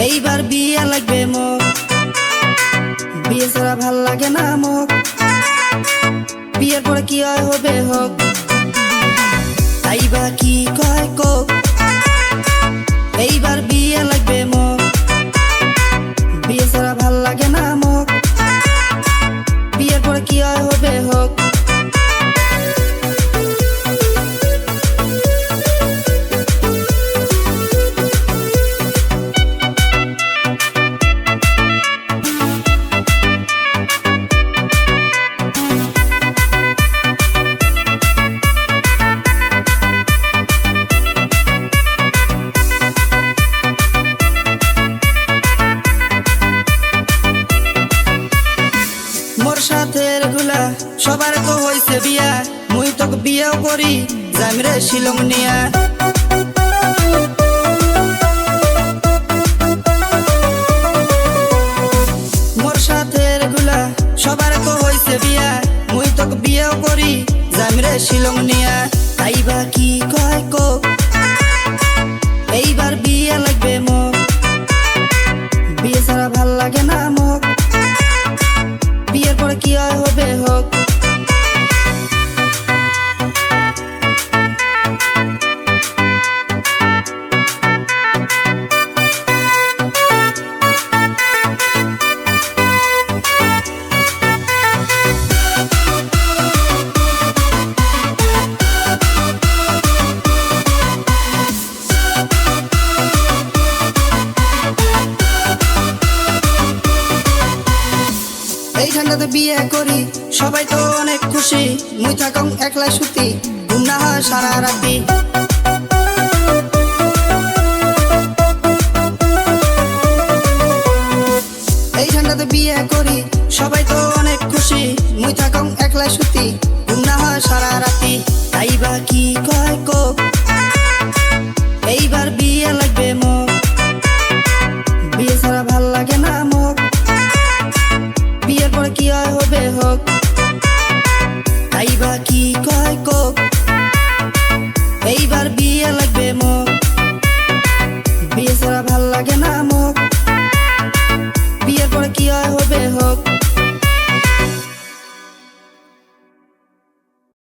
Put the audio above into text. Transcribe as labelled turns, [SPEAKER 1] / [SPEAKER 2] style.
[SPEAKER 1] এইবার বিয়ে লাগবে মোক, বিয়ে ছাড়া ভাল লাগে না মোক। বিয়ের পরে কি হয় হবে হোক, তাইবা কি কয় কোক। এইবার বিয়ে লাগবে মোক, বিয়ে ছাড়া ভাল লাগে না মোক। বিয়ের পরে কি হয় হবে হোক। মোর সাথের গুলা সবার তো হইছে বিয়া, মুই তোকে বিয়েও করি জামরে শিলং নিয়া। মোর সাথের গুলা সবার তো হইছে বিয়া, মুই তোকে বিয়েও করি জামরে শিলং নিয়া। তাইবা কি কয় কোক, এইবার বিয়ে লাগবে মোক, বিয়ে ছাড়া ভাল লাগে না মোক। বিয়ের পরে কি হয় হবে হোক। এই ঠান্ডাতে বিয়ে করি সবাই তো অনেক খুশি, মুই থাকং একলা সুতি ঘুম না হয় সারা রাতি। এই ঠান্ডাতে বিয়ে করি সবাই তো অনেক খুশি, মুই থাকং একলা সুতি ঘুম না হয় সারা রাতি। তাইবা কি কয় কোক, এইবার বিয়ে লাগবে মোক, বিয়ে ছাড়া ভাল লাগে না মোক। বিয়ের পরে কি হয় হবে হোক, তাইবা কি কয় কোক। এইবার বিয়ে লাগবে মোক, বিয়ে ছাড়া ভাল লাগে না মোক। বিয়ের পরে কি হয় হবে হোক।